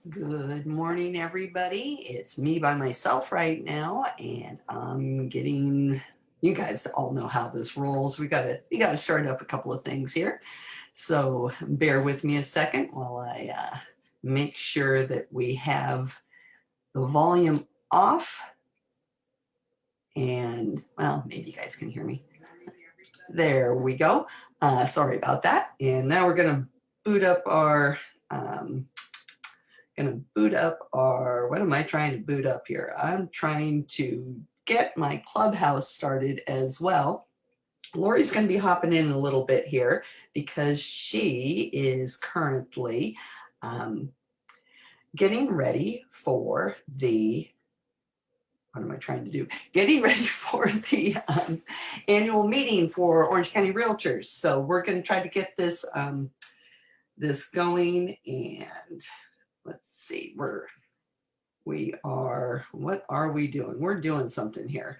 Good morning, everybody. It's me by myself right now, and I'm getting. You guys all know how this rolls. We gotta start up a couple of things here, so bear with me a second while I make sure that we have the volume off. And well, maybe you guys can hear me. There we go. Sorry about that. And now we're gonna boot up our um, what am I trying to boot up here? I'm trying to get my clubhouse started as well. Lori's going to be hopping in a little bit here because she is currently um, getting ready for what am I trying to do? Getting ready for the annual meeting for Orange County Realtors. So we're going to try to get this going, and let's see, what are we doing? We're doing something here.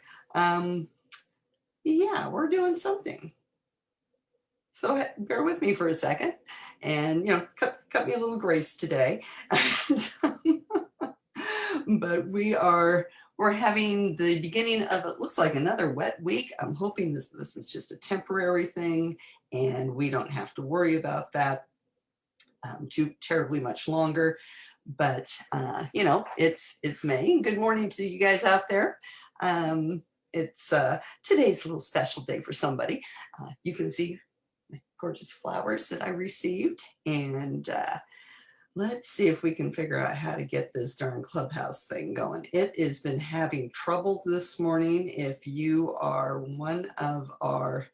Yeah, we're doing something. So bear with me for a second, and cut me a little grace today. But we're having the beginning of, it looks like, another wet week. I'm hoping this is just a temporary thing, and we don't have to worry about that too terribly much longer. But it's May. Good morning to you guys out there. It's today's a little special day for somebody. You can see gorgeous flowers that I received, and let's see if we can figure out how to get this darn clubhouse thing going. It has been having trouble this morning. If you are one of our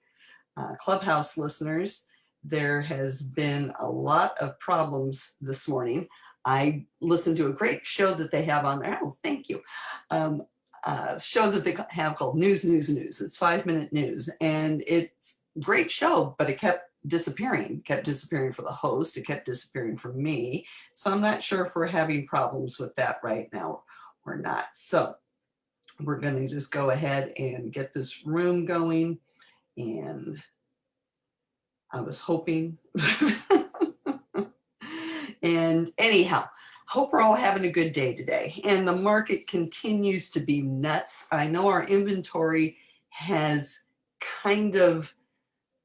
clubhouse listeners, there has been a lot of problems this morning. I listened to a great show that they have on there. Oh, thank you. Show that they have called News. It's 5-minute news, and it's a great show, but it kept disappearing for the host. It kept disappearing for me. So I'm not sure if we're having problems with that right now or not. So we're going to just go ahead and get this room going. And I was hoping. And anyhow, hope we're all having a good day today. And the market continues to be nuts. I know our inventory has kind of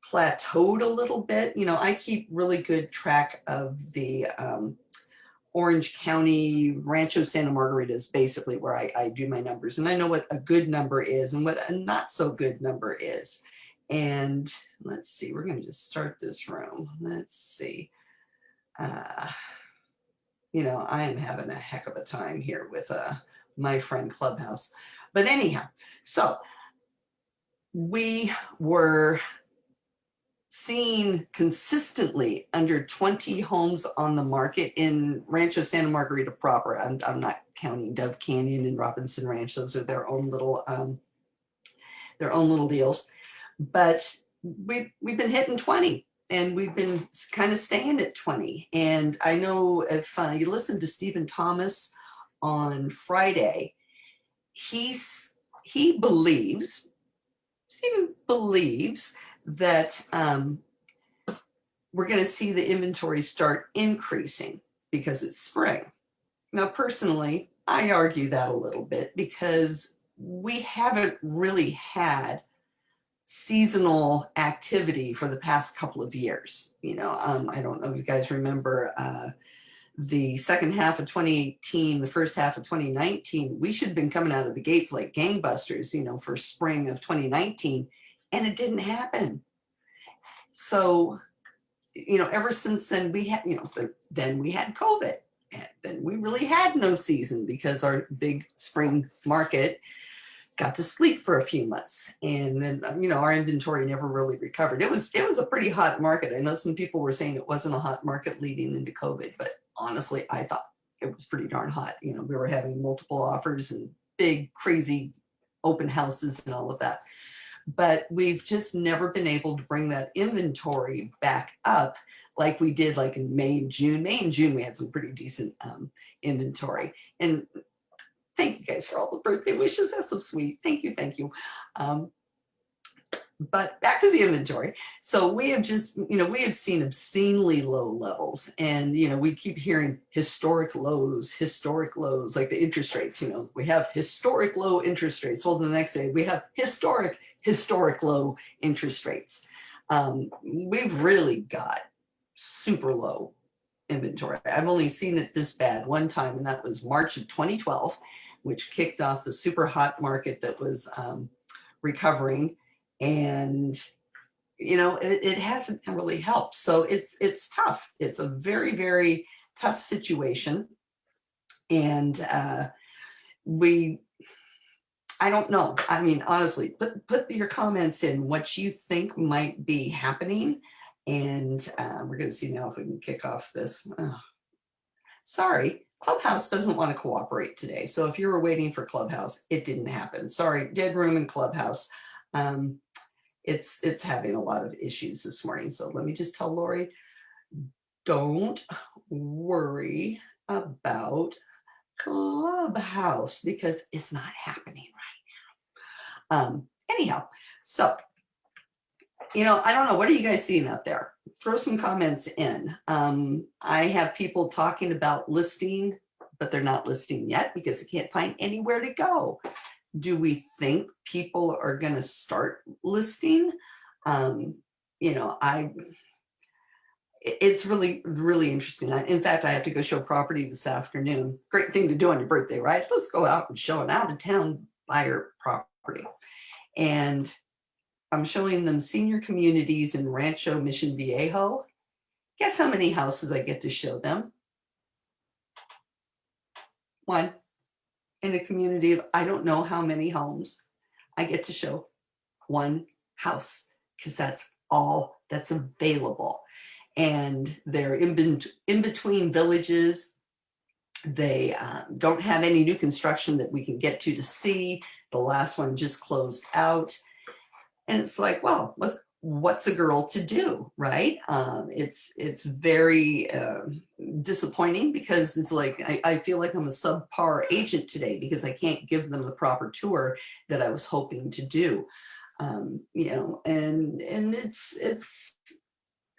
plateaued a little bit. I keep really good track of the Orange County. Rancho Santa Margarita is basically where I do my numbers. And I know what a good number is and what a not so good number is. And let's see, we're going to just start this room. Let's see. I am having a heck of a time here with my friend Clubhouse. But anyhow, so we were seeing consistently under 20 homes on the market in Rancho Santa Margarita proper. I'm not counting Dove Canyon and Robinson Ranch. Those are their own little deals. But we've been hitting 20. And we've been kind of staying at 20. And I know if you listen to Stephen Thomas on Friday, Stephen believes that we're going to see the inventory start increasing because it's spring. Now, personally, I argue that a little bit because we haven't really had seasonal activity for the past couple of years. I don't know if you guys remember the second half of 2018, the first half of 2019, we should have been coming out of the gates like gangbusters, for spring of 2019, and it didn't happen. So, ever since then we had, then we had COVID, and then we really had no season because our big spring market got to sleep for a few months, and then our inventory never really recovered. It was a pretty hot market. I know some people were saying it wasn't a hot market leading into COVID, but honestly, I thought it was pretty darn hot. We were having multiple offers and big crazy open houses and all of that, but we've just never been able to bring that inventory back up like we did like in May and June. We had some pretty decent inventory. And thank you guys for all the birthday wishes. That's so sweet. Thank you. But back to the inventory. So we have just, we have seen obscenely low levels, and, we keep hearing historic lows, like the interest rates, we have historic low interest rates. Well, the next day we have historic low interest rates. We've really got super low inventory. I've only seen it this bad one time, and that was March of 2012, which kicked off the super hot market that was recovering. And it hasn't really helped. So it's tough. It's a very, very tough situation. And I don't know. I mean, honestly, put your comments in what you think might be happening. And we're going to see now if we can kick off this. Sorry, Clubhouse doesn't want to cooperate today. So if you were waiting for Clubhouse, it didn't happen. Sorry, dead room in Clubhouse. It's having a lot of issues this morning. So let me just tell Lori, don't worry about Clubhouse because it's not happening right now. Anyhow, so, I don't know. What are you guys seeing out there? Throw some comments in. I have people talking about listing, but they're not listing yet because they can't find anywhere to go. Do we think people are going to start listing? It's really, really interesting. In fact, I have to go show property this afternoon. Great thing to do on your birthday, right? Let's go out and show an out of town buyer property. And I'm showing them senior communities in Rancho Mission Viejo. Guess how many houses I get to show them? One. In a community of I don't know how many homes, I get to show one house because that's all that's available. And they're in between villages. They don't have any new construction that we can get to see. The last one just closed out. And it's like, well, what's a girl to do, right? It's very disappointing because it's like I feel like I'm a subpar agent today because I can't give them the proper tour that I was hoping to do. And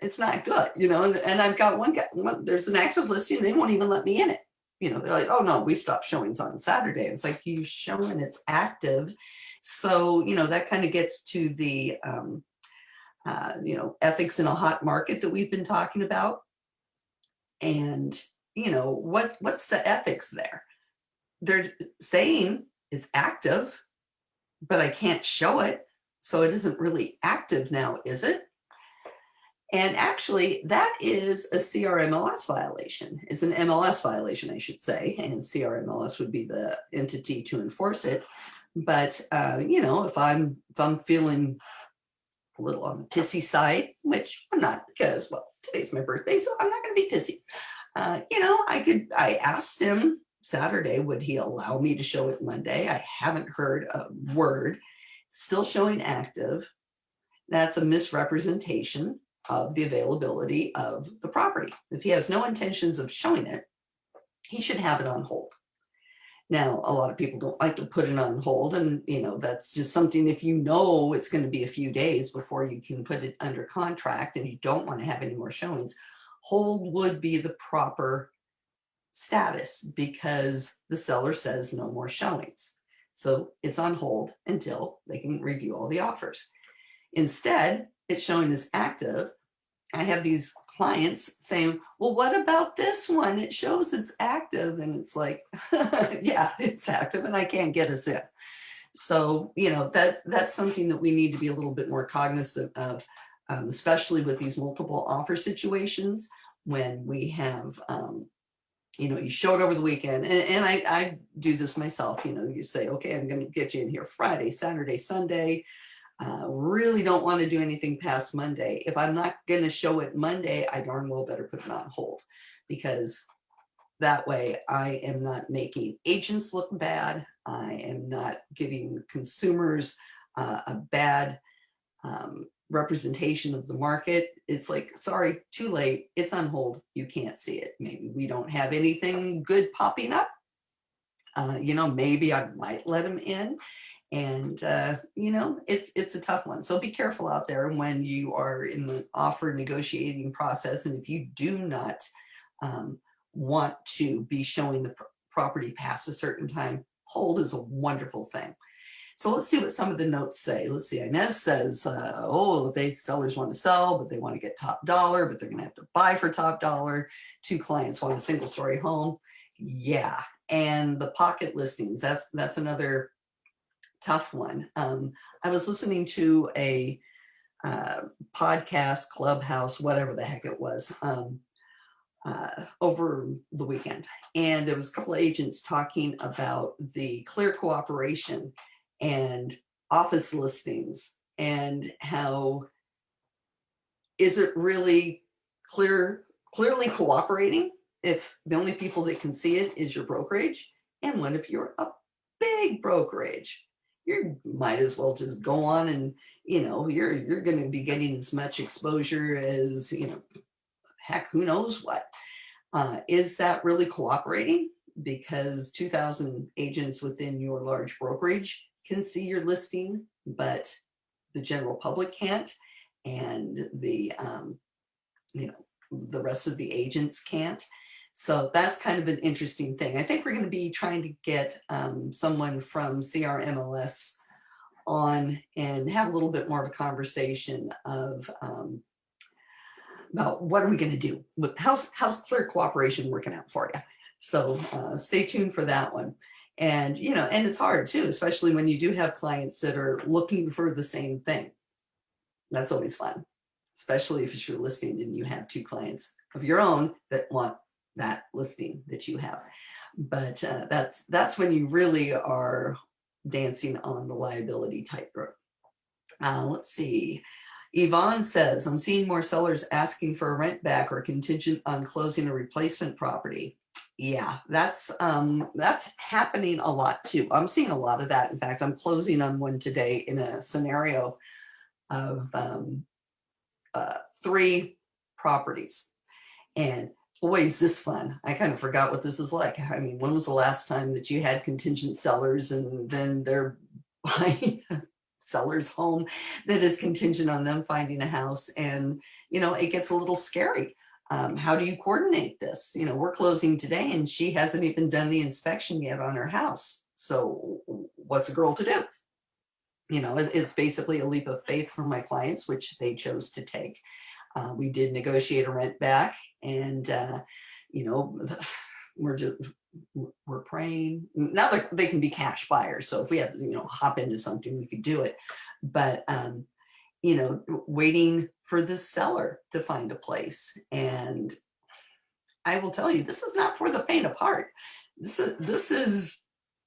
it's not good, and I've got one guy, there's an active listing, they won't even let me in it. They're like, oh no, we stopped showings on Saturday. It's like, you showing it's active. So, that kind of gets to the, ethics in a hot market that we've been talking about. And, what's the ethics there? They're saying it's active, but I can't show it. So it isn't really active now, is it? And actually, that is a CRMLS violation. It's an MLS violation, I should say, and CRMLS would be the entity to enforce it. But if I'm feeling a little on the pissy side, which I'm not, because today's my birthday, so I'm not going to be pissy. I asked him Saturday, would he allow me to show it Monday? I haven't heard a word. Still showing active. That's a misrepresentation of the availability of the property. If he has no intentions of showing it, he should have it on hold. Now, a lot of people don't like to put it on hold, and that's just something, if it's going to be a few days before you can put it under contract and you don't want to have any more showings, hold would be the proper status because the seller says no more showings. So it's on hold until they can review all the offers. Instead, it's showing as active. I have these clients saying, well, what about this one? It shows it's active. And it's like, yeah, it's active and I can't get us in. So, that's something that we need to be a little bit more cognizant of, especially with these multiple offer situations when we have, you showed over the weekend, and I do this myself, you say, okay, I'm going to get you in here Friday, Saturday, Sunday. Really don't want to do anything past Monday. If I'm not going to show it Monday, I darn well better put it on hold, because that way I am not making agents look bad. I am not giving consumers a bad representation of the market. It's like, sorry, too late. It's on hold. You can't see it. Maybe we don't have anything good popping up. Maybe I might let them in. And, it's a tough one. So be careful out there when you are in the offer negotiating process. And if you do not um, want to be showing the property past a certain time, hold is a wonderful thing. So let's see what some of the notes say. Let's see. Inez says, sellers want to sell, but they want to get top dollar, but they're going to have to buy for top dollar. Two clients want a single story home. Yeah. And the pocket listings, that's another tough one. I was listening to a podcast, Clubhouse, whatever the heck it was, over the weekend. And there was a couple of agents talking about the clear cooperation and office listings and how is it really clearly cooperating if the only people that can see it is your brokerage? And what if you're a big brokerage? You might as well just go on and, you're going to be getting as much exposure as, heck, who knows what. Is that really cooperating? Because 2,000 agents within your large brokerage can see your listing, but the general public can't, and the rest of the agents can't. So that's kind of an interesting thing. I think we're going to be trying to get someone from CR MLS on and have a little bit more of a conversation of about what are we going to do with how's clear cooperation working out for you. So stay tuned for that one. And and it's hard too, especially when you do have clients that are looking for the same thing. That's always fun, especially if it's your listing and you have two clients of your own that want that listing that you have. But that's when you really are dancing on the liability tightrope. Let's see. Yvonne says, I'm seeing more sellers asking for a rent back or contingent on closing a replacement property. Yeah, that's happening a lot too. I'm seeing a lot of that. In fact, I'm closing on one today in a scenario of 3 properties. And boy, is this fun. I kind of forgot what this is like. I mean, when was the last time that you had contingent sellers and then they're buying a seller's home that is contingent on them finding a house? And, it gets a little scary. How do you coordinate this? We're closing today and she hasn't even done the inspection yet on her house. So what's a girl to do? It's basically a leap of faith for my clients, which they chose to take. We did negotiate a rent back, and we're praying. Now they can be cash buyers, so if we have to, hop into something, we could do it. But waiting for the seller to find a place, and I will tell you, this is not for the faint of heart. This is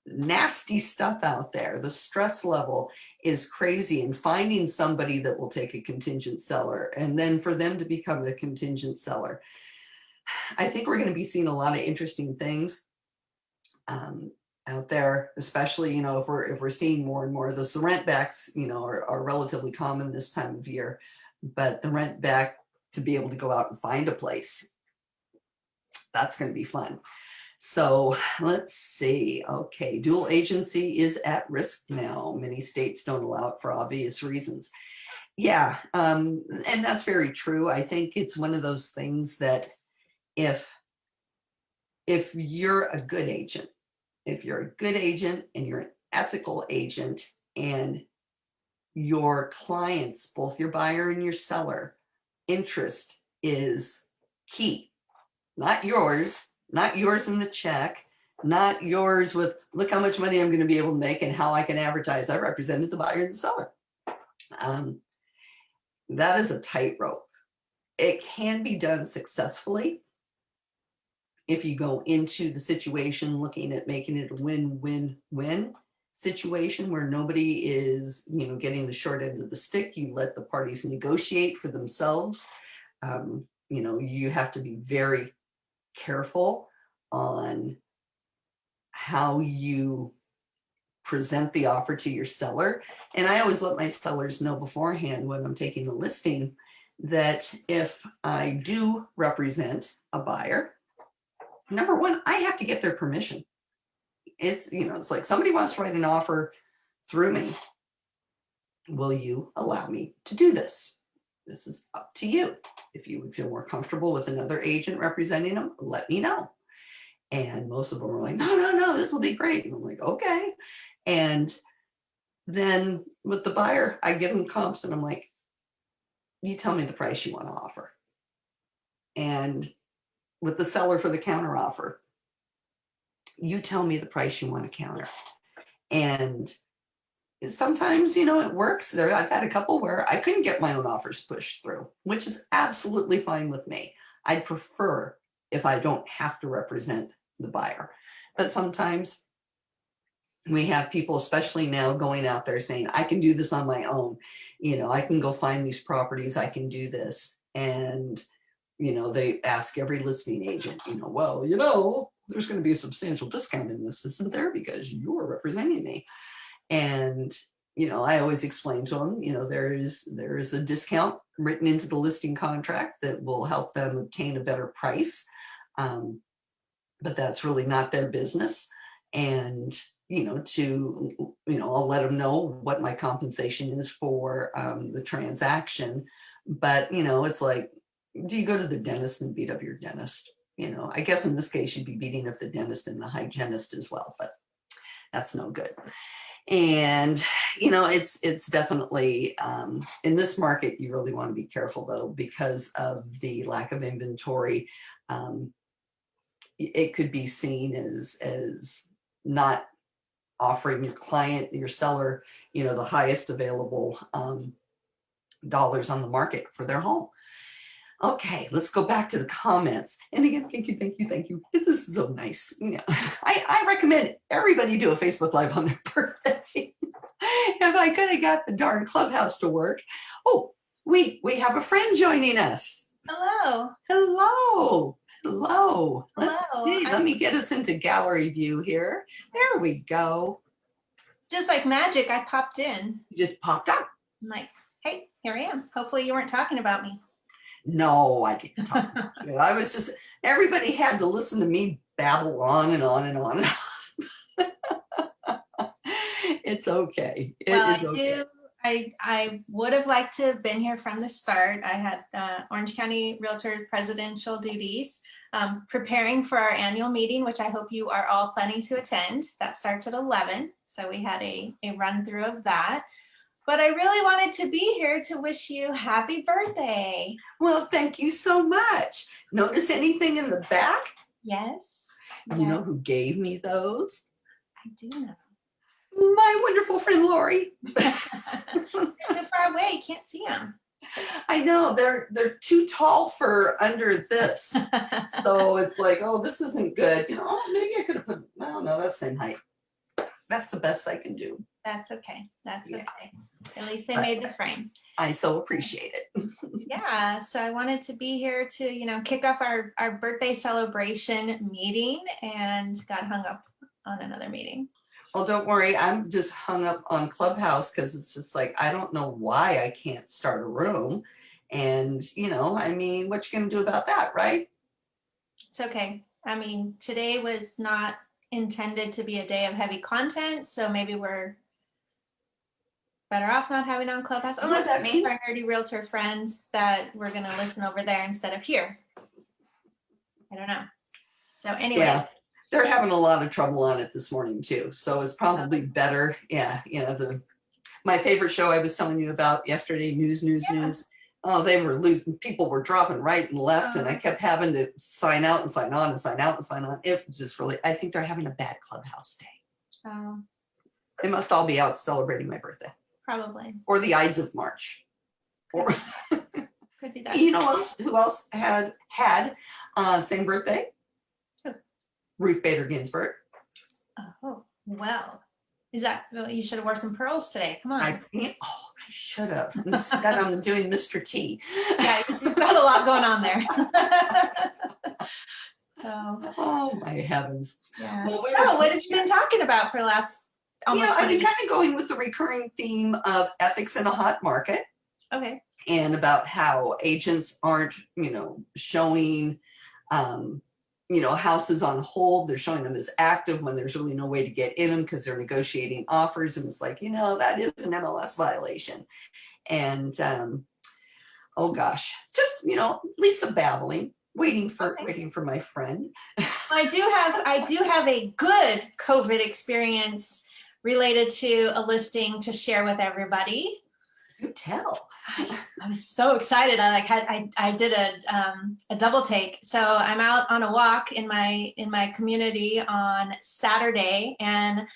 nasty stuff out there. The stress level is crazy, and finding somebody that will take a contingent seller and then for them to become a contingent seller. I think we're going to be seeing a lot of interesting things out there, especially, if we're seeing more and more. The rent backs, are relatively common this time of year, but the rent back to be able to go out and find a place, that's going to be fun. So let's see. Okay, dual agency is at risk now. Many states don't allow it for obvious reasons. Yeah, and that's very true. I think it's one of those things that if you're a good agent, and you're an ethical agent, and your clients, both your buyer and your seller, interest is key, not yours in the check, not yours with, look how much money I'm going to be able to make and how I can advertise. I represented the buyer and the seller. That is a tightrope. It can be done successfully if you go into the situation looking at making it a win-win-win situation where nobody is, getting the short end of the stick. You let the parties negotiate for themselves. You have to be very careful on how you present the offer to your seller. And I always let my sellers know beforehand when I'm taking a listing that if I do represent a buyer, number one, I have to get their permission. it's, it's like somebody wants to write an offer through me. Will you allow me to do this? This is up to you. If you would feel more comfortable with another agent representing them, let me know. And most of them were like, no, no, no, this will be great. And I'm like, okay. And then with the buyer, I give them comps and I'm like, you tell me the price you want to offer. And with the seller for the counter offer, you tell me the price you want to counter. And sometimes, it works. I've had a couple where I couldn't get my own offers pushed through, which is absolutely fine with me. I'd prefer if I don't have to represent the buyer. But sometimes we have people, especially now, going out there saying, I can do this on my own. I can go find these properties. I can do this. And, they ask every listing agent, well, there's going to be a substantial discount in this, isn't there? Because you're representing me. And, I always explain to them, there is a discount written into the listing contract that will help them obtain a better price. But that's really not their business. And, I'll let them know what my compensation is for the transaction. But, it's like, do you go to the dentist and beat up your dentist? I guess in this case, you'd be beating up the dentist and the hygienist as well, but that's no good. And, it's definitely, in this market, you really want to be careful though, because of the lack of inventory. It could be seen as not offering your client, your seller, the highest available dollars on the market for their home. Okay, let's go back to the comments. And again, thank you, thank you, thank you. This is so nice. I recommend everybody do a Facebook Live on their birthday. If I could have got the darn Clubhouse to work. Oh, we have a friend joining us. Hello. Hello. Hello. Let me get us into gallery view here. There we go. Just like magic, I popped in. You just popped up. I'm like, hey, here I am. Hopefully you weren't talking about me. No, I didn't talk about you. I was just, everybody had to listen to me babble on and on and on. It's okay. I would have liked to have been here from the start. I had Orange County Realtor presidential duties, preparing for our annual meeting, which I hope you are all planning to attend. That starts at 11. So we had a run through of that. But I really wanted to be here to wish you happy birthday. Well, thank you so much. Notice anything in the back? Yes. You know who gave me those? I do know. My wonderful friend Lori. They're so far away, you can't see them. I know, they're too tall for under this. So it's like, oh, this isn't good. Maybe I could have put, well, no, that's the same height. That's the best I can do. That's okay. That's okay. At least they made the frame. I so appreciate it. Yeah, so I wanted to be here to, kick off our birthday celebration meeting, and got hung up on another meeting. Well, don't worry. I'm just hung up on Clubhouse because it's just like, I don't know why I can't start a room. And, what you going to do about that, right? It's okay. Today was not intended to be a day of heavy content, so maybe we're better off not having on Clubhouse, unless that means our nerdy realtor friends that we're going to listen over there instead of here. I don't know. So anyway. Yeah, they're having a lot of trouble on it this morning too. So it's probably better. Yeah. My favorite show I was telling you about yesterday, News. Oh, they were losing. People were dropping right and left, and I kept having to sign out and sign on and sign out and sign on. It was just really, I think they're having a bad Clubhouse day. Oh. They must all be out celebrating my birthday. Probably. Or the Ides of March. Or could be that. Who else had same birthday? Who? Ruth Bader Ginsburg. Oh, well. You should have wore some pearls today. Come on. I should have. Instead, I'm doing Mr. T. Yeah, you've got a lot going on there. Oh, my heavens. Yeah. Well, what have you been talking about for the last almost 20 I've been kind of going with the recurring theme of ethics in a hot market. Okay. And about how agents aren't, showing houses on hold. They're showing them as active when there's really no way to get in them because they're negotiating offers. And it's like, that is an MLS violation. And oh gosh, just, Lisa babbling, waiting for my friend. I do have a good COVID experience related to a listing to share with everybody. You tell. I was so excited. I did a double take. So I'm out on a walk in my community on Saturday, and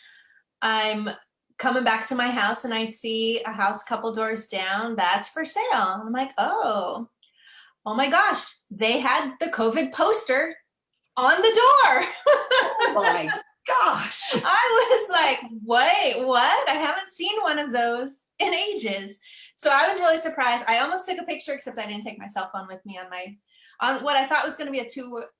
I'm coming back to my house, and I see a house a couple doors down that's for sale. I'm like, oh my gosh, they had the COVID poster on the door. Oh my gosh. I was like, wait, what? I haven't seen one of those in ages. So I was really surprised. I almost took a picture, except I didn't take my cell phone with me on what I thought was going to be a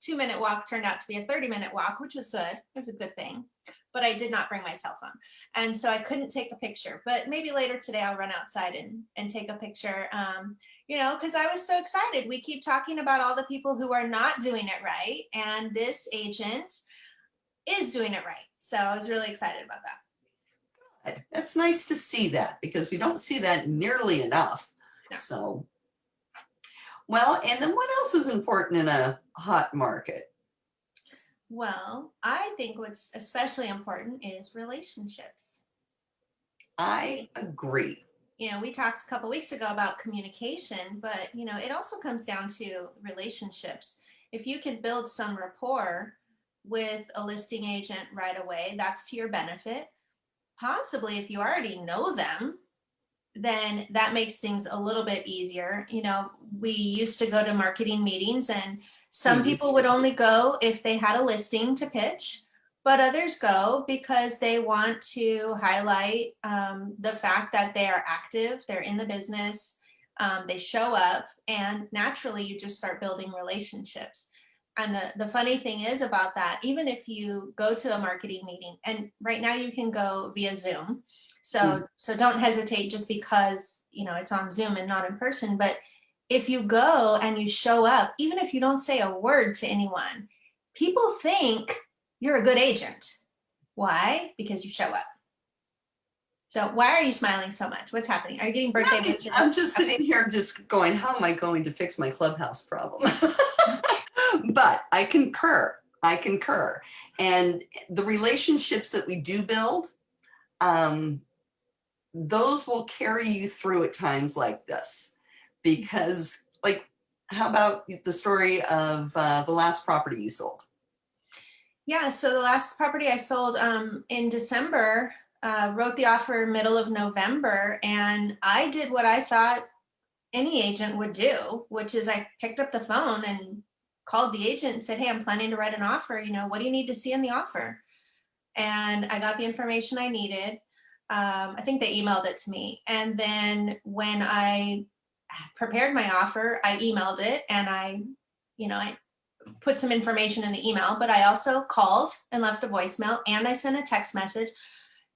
two-minute walk turned out to be a 30-minute walk, which was good. It was a good thing. But I did not bring my cell phone. And so I couldn't take a picture. But maybe later today I'll run outside and take a picture, because I was so excited. We keep talking about all the people who are not doing it right. And this agent is doing it right. So I was really excited about that. That's nice to see that, because we don't see that nearly enough. No. So, well, and then what else is important in a hot market? Well, I think what's especially important is relationships. I agree. We talked a couple weeks ago about communication, but it also comes down to relationships. If you can build some rapport with a listing agent right away, that's to your benefit. Possibly if you already know them, then that makes things a little bit easier. We used to go to marketing meetings, and some people would only go if they had a listing to pitch, but others go because they want to highlight the fact that they are active, they're in the business, they show up, and naturally you just start building relationships. And the funny thing is about that, even if you go to a marketing meeting, and right now you can go via Zoom. So don't hesitate just because, it's on Zoom and not in person. But if you go and you show up, even if you don't say a word to anyone, people think you're a good agent. Why? Because you show up. So why are you smiling so much? What's happening? Are you getting birthday wishes? I'm just sitting here just going, how am I going to fix my Clubhouse problem? But I concur. And the relationships that we do build, those will carry you through at times like this. Because, how about the story of the last property you sold? Yeah, so the last property I sold in December, wrote the offer middle of November, and I did what I thought any agent would do, which is I picked up the phone and called the agent and said, hey, I'm planning to write an offer. What do you need to see in the offer? And I got the information I needed. I think they emailed it to me. And then when I prepared my offer, I emailed it, and I put some information in the email, but I also called and left a voicemail, and I sent a text message,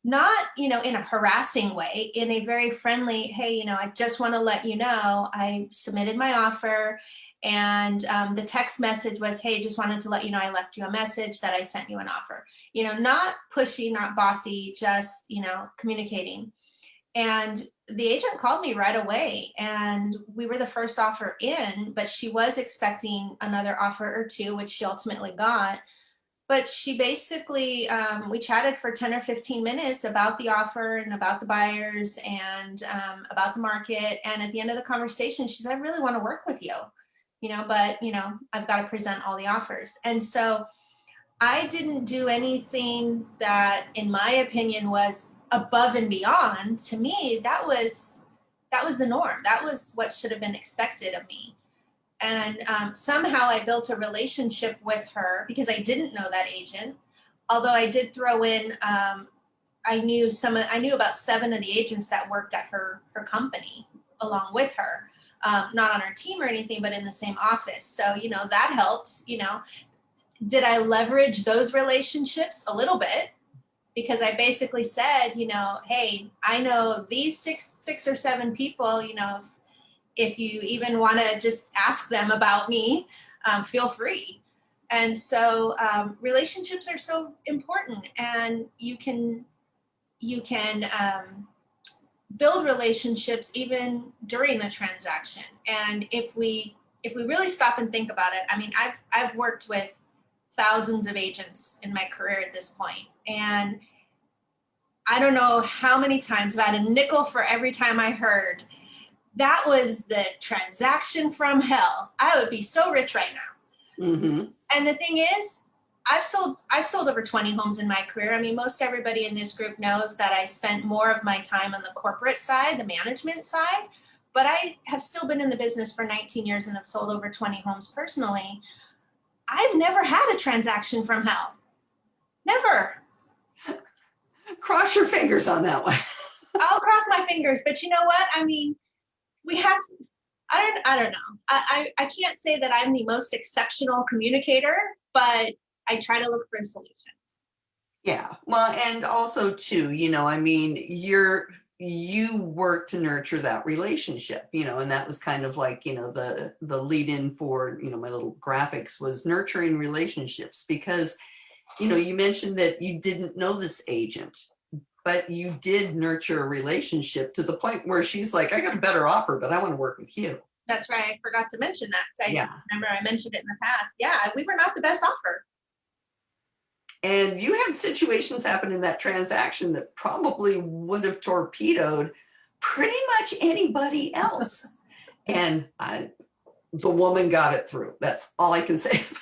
not, in a harassing way, in a very friendly, hey, I just want to let you know, I submitted my offer. And the text message was, hey, just wanted to let you know I left you a message that I sent you an offer. Not pushy, not bossy, just, communicating. And the agent called me right away, and we were the first offer in, but she was expecting another offer or two, which she ultimately got. But she basically, we chatted for 10 or 15 minutes about the offer and about the buyers and about the market. And at the end of the conversation, she said, I really want to work with you. But I've got to present all the offers. And so I didn't do anything that, in my opinion, was above and beyond. To me, that was the norm. That was what should have been expected of me. And somehow I built a relationship with her because I didn't know that agent. Although I did throw in, I knew about 7 of the agents that worked at her company along with her. Not on our team or anything, but in the same office. So, that helped. Did I leverage those relationships? A little bit, because I basically said, hey, I know these six or 7 people, if you even want to just ask them about me, feel free. And so relationships are so important, and you can build relationships even during the transaction. And if we really stop and think about it, I mean, I've worked with thousands of agents in my career at this point, and I don't know how many times, about a nickel for every time I heard that was the transaction from hell. I would be so rich right now. Mm-hmm. And the thing is, I've sold over 20 homes in my career. I mean, most everybody in this group knows that I spent more of my time on the corporate side, the management side, but I have still been in the business for 19 years and have sold over 20 homes personally. I've never had a transaction from hell. Never. Cross your fingers on that one. I'll cross my fingers, but you know what? I mean, we have, I don't know. I can't say that I'm the most exceptional communicator, but I try to look for solutions. Yeah. Well, and also too, I mean, you work to nurture that relationship, and that was kind of like, the lead in for, my little graphics was nurturing relationships because, you mentioned that you didn't know this agent, but you did nurture a relationship to the point where she's like, I got a better offer, but I want to work with you. That's right. I forgot to mention that. So I Yeah. remember I mentioned it in the past. Yeah, we were not the best offer. And you had situations happen in that transaction that probably would have torpedoed pretty much anybody else. And the woman got it through. That's all I can say about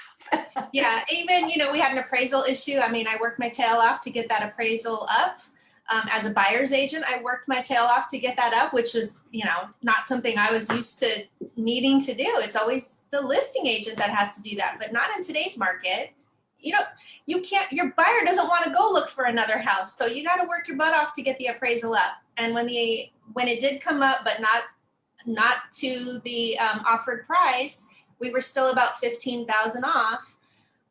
that. Yeah, even, we had an appraisal issue. I mean, I worked my tail off to get that appraisal up. As a buyer's agent, I worked my tail off to get that up, which was, not something I was used to needing to do. It's always the listing agent that has to do that, but not in today's market. You can't, your buyer doesn't want to go look for another house. So you got to work your butt off to get the appraisal up. And when it did come up, but not to the offered price, we were still about 15,000 off.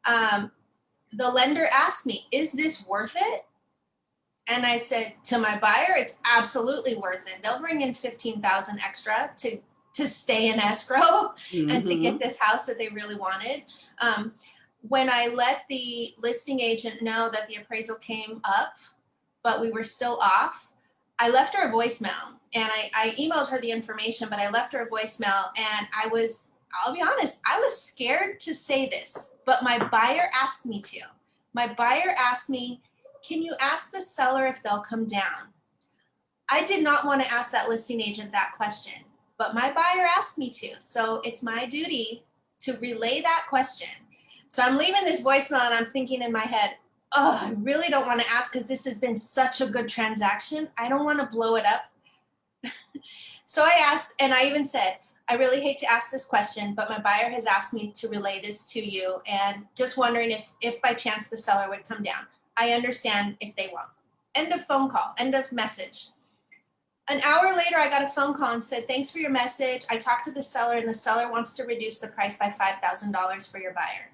The lender asked me, is this worth it? And I said to my buyer, it's absolutely worth it. They'll bring in 15,000 extra to stay in escrow and to get this house that they really wanted. When I let the listing agent know that the appraisal came up, but we were still off, I left her a voicemail, and I emailed her the information, but I left her a voicemail, and I'll be honest, I was scared to say this, but my buyer asked me to. My buyer asked me, can you ask the seller if they'll come down? I did not want to ask that listing agent that question, but my buyer asked me to. So it's my duty to relay that question. So I'm leaving this voicemail and I'm thinking in my head, oh, I really don't want to ask because this has been such a good transaction. I don't want to blow it up. So I asked, and I even said, I really hate to ask this question, but my buyer has asked me to relay this to you, and just wondering if by chance the seller would come down. I understand if they won't. End of phone call, end of message. An hour later, I got a phone call and said, thanks for your message. I talked to the seller, and the seller wants to reduce the price by $5,000 for your buyer.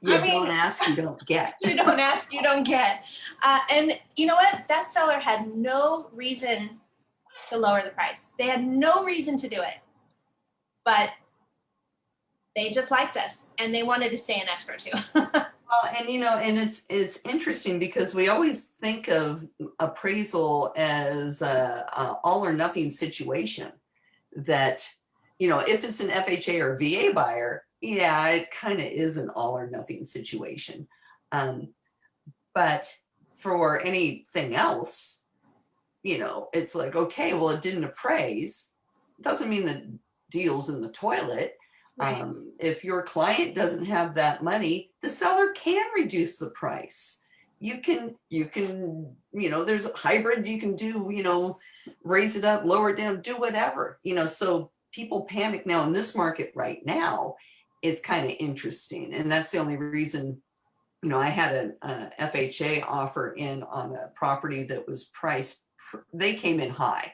Don't ask, you don't get. You don't ask, you don't get. And you know what? That seller had no reason to lower the price. They had no reason to do it. But they just liked us, and they wanted to stay in escrow too. Well, and it's interesting because we always think of appraisal as a all or nothing situation. That, if it's an FHA or VA buyer, yeah, it kind of is an all or nothing situation. But for anything else, it's like, okay, well, it didn't appraise. Doesn't mean the deal's in the toilet. Right. If your client doesn't have that money, the seller can reduce the price. You can, there's a hybrid you can do, raise it up, lower it down, do whatever, so people panic now in this market right now is kind of interesting. And that's the only reason, I had an FHA offer in on a property that was priced, they came in high,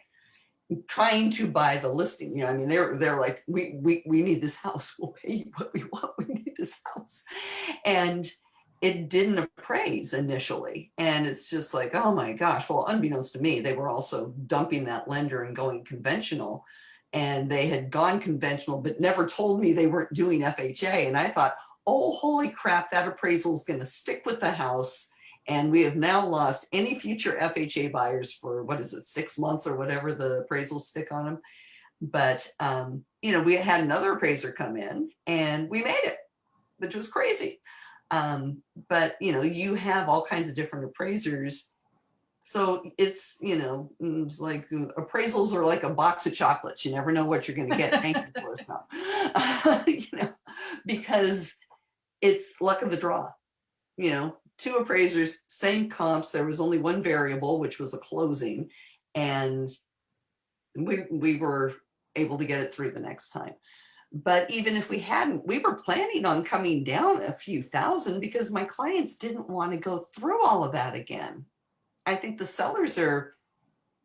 trying to buy the listing. They're like, we need this house. We'll pay you what we want. We need this house. And it didn't appraise initially. And it's just like, oh my gosh. Well, unbeknownst to me, they were also dumping that lender and going conventional and they had gone conventional, but never told me they weren't doing FHA. And I thought, oh, holy crap, that appraisal is going to stick with the house. And we have now lost any future FHA buyers for, what is it, 6 months or whatever the appraisals stick on them. But, we had another appraiser come in and we made it, which was crazy. But, you have all kinds of different appraisers. So it's like appraisals are like a box of chocolates. You never know what you're going to get. Thank you for us now. Because it's luck of the draw. 2 appraisers, same comps. There was only one variable, which was a closing. And we were able to get it through the next time. But even if we hadn't, we were planning on coming down a few thousand because my clients didn't want to go through all of that again. I think the sellers are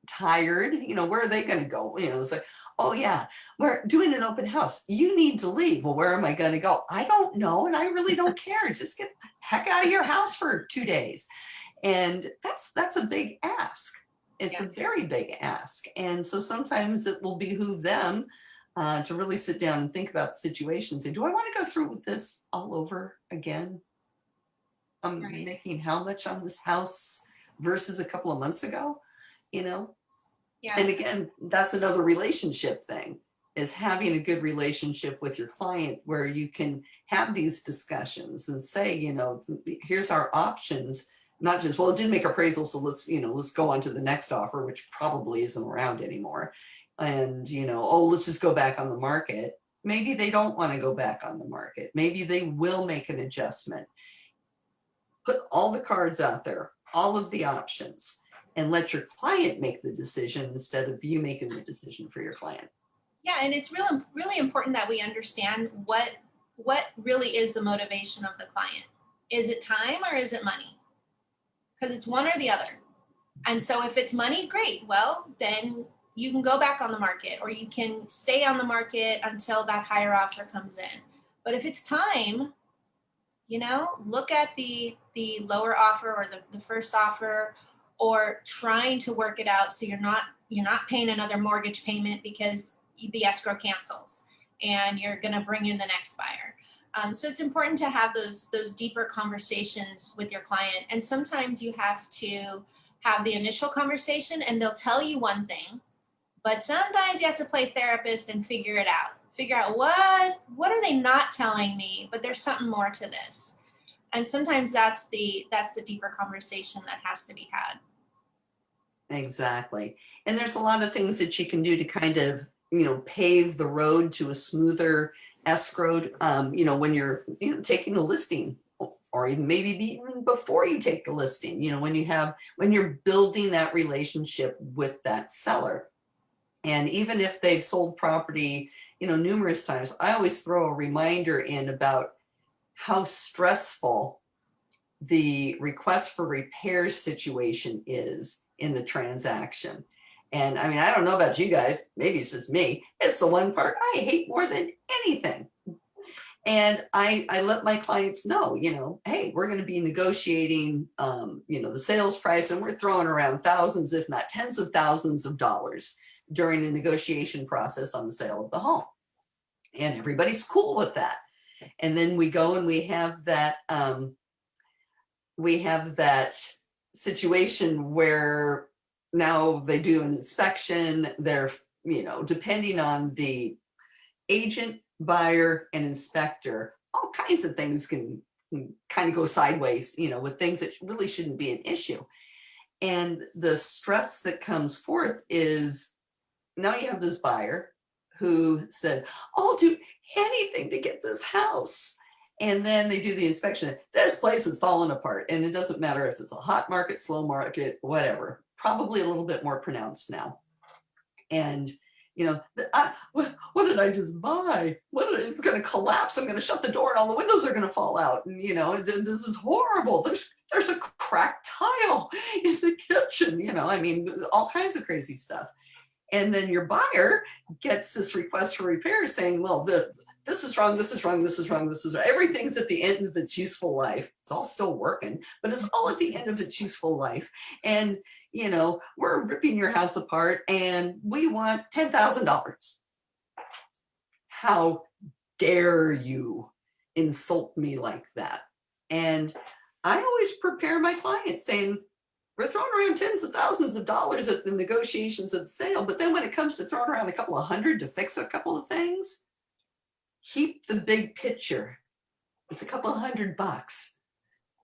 tired. Where are they going to go? It's like, oh yeah, we're doing an open house. You need to leave. Well, where am I going to go? I don't know. And I really don't care. Just get the heck out of your house for 2 days. And that's a big ask. It's a very big ask. And so sometimes it will behoove them to really sit down and think about the situation and say, do I want to go through with this all over again? I'm making how much on this house versus a couple of months ago, Yeah. And again, that's another relationship thing, is having a good relationship with your client where you can have these discussions and say, here's our options, not just, well, it didn't make appraisal, so let's go on to the next offer, which probably isn't around anymore. And, let's just go back on the market. Maybe they don't want to go back on the market. Maybe they will make an adjustment. Put all the cards out there, all of the options, and let your client make the decision instead of you making the decision for your client. Yeah, and it's really, really important that we understand what really is the motivation of the client. Is it time or is it money? Because it's one or the other. And so if it's money, great. Well, then you can go back on the market, or you can stay on the market until that higher offer comes in. But if it's time, look at the lower offer or the first offer, or trying to work it out so you're not paying another mortgage payment because the escrow cancels and you're going to bring in the next buyer. So it's important to have those deeper conversations with your client. And sometimes you have to have the initial conversation and they'll tell you one thing, but sometimes you have to play therapist and figure it out. Figure out what are they not telling me, but there's something more to this. And sometimes that's the deeper conversation that has to be had. Exactly. And there's a lot of things that you can do to kind of, pave the road to a smoother escrow, when you're, taking a listing, or even maybe even before you take the listing, when you're building that relationship with that seller. And even if they've sold property, numerous times, I always throw a reminder in about how stressful the request for repair situation is in the transaction. And I mean, I don't know about you guys, maybe it's just me. It's the one part I hate more than anything. And I let my clients know, hey, we're going to be negotiating, the sales price, and we're throwing around thousands, if not tens of thousands of dollars during the negotiation process on the sale of the home. And everybody's cool with that. And then we go and we have that situation where now they do an inspection. They're, depending on the agent, buyer, and inspector, all kinds of things can kind of go sideways, with things that really shouldn't be an issue. And the stress that comes forth is now you have this buyer who said, I'll do anything to get this house. And then they do the inspection. This place is falling apart. And it doesn't matter if it's a hot market, slow market, whatever, probably a little bit more pronounced now. And, what did I just buy? It's going to collapse. I'm going to shut the door and all the windows are going to fall out. And, this is horrible. There's a cracked tile in the kitchen, all kinds of crazy stuff. And then your buyer gets this request for repair saying, well, this is wrong, this is wrong, this is wrong, this is wrong. Everything's at the end of its useful life. It's all still working, but it's all at the end of its useful life. And, we're ripping your house apart and we want $10,000. how dare you insult me like that? And I always prepare my clients saying, we're throwing around tens of thousands of dollars at the negotiations of the sale, but then when it comes to throwing around a couple of hundred to fix a couple of things, keep the big picture. It's a couple of $100.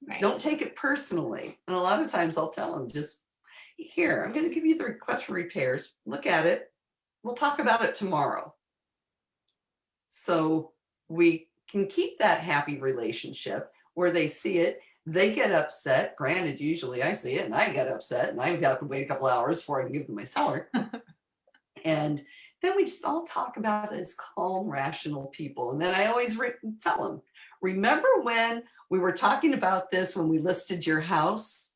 Right. Don't take it personally. And a lot of times I'll tell them, just here, I'm going to give you the request for repairs. Look at it. We'll talk about it tomorrow. So we can keep that happy relationship where they see it, they get upset. Granted, usually I see it and I get upset and I've got to wait a couple hours before I can give them my seller. And then we just all talk about it as calm, rational people. And then I always tell them, remember when we were talking about this when we listed your house?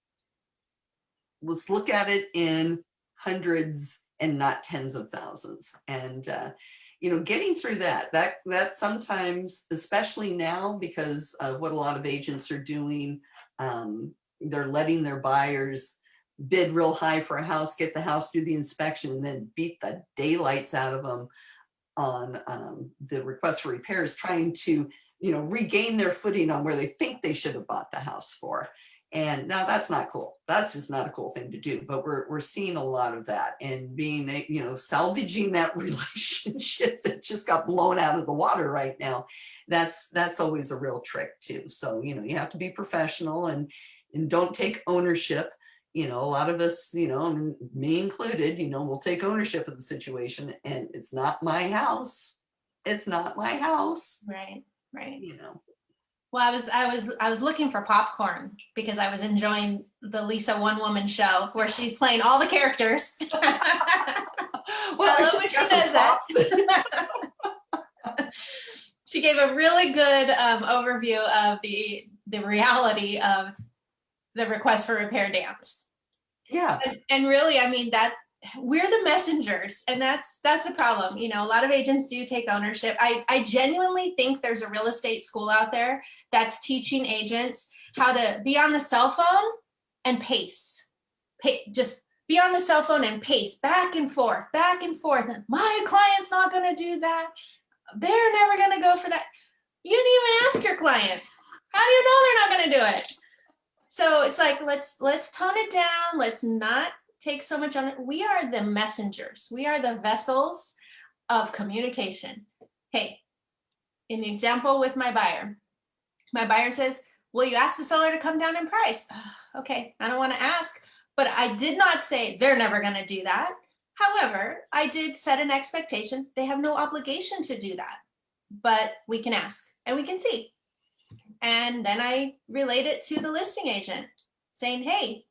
Let's look at it in hundreds and not tens of thousands. And getting through that sometimes, especially now, because of what a lot of agents are doing, they're letting their buyers bid real high for a house, get the house, do the inspection, and then beat the daylights out of them on the request for repairs, trying to regain their footing on where they think they should have bought the house for. And now that's not cool. That's just not a cool thing to do. But we're seeing a lot of that, and being, salvaging that relationship that just got blown out of the water right now. That's always a real trick too. So, you have to be professional and don't take ownership. A lot of us, me included, we'll take ownership of the situation, and it's not my house. It's not my house. Right. Well, I was looking for popcorn because I was enjoying the Lisa one woman show where she's playing all the characters. Well, when she does that. She gave a really good overview of the reality of the request for repair dance. Yeah. And really, I mean, that we're the messengers, and that's a problem. A lot of agents do take ownership. I genuinely think there's a real estate school out there that's teaching agents how to be on the cell phone and pace. Just be on the cell phone and pace back and forth. My client's not going to do that. They're never going to go for that. You didn't even ask your client. How do you know they're not going to do it? So it's like, let's tone it down. Let's not take so much on it. We are the messengers. We are the vessels of communication. Hey, in the example with my buyer says, will you ask the seller to come down in price? Okay, I don't want to ask, but I did not say they're never going to do that. However, I did set an expectation. They have no obligation to do that, but we can ask and we can see. And then I relate it to the listing agent saying, hey,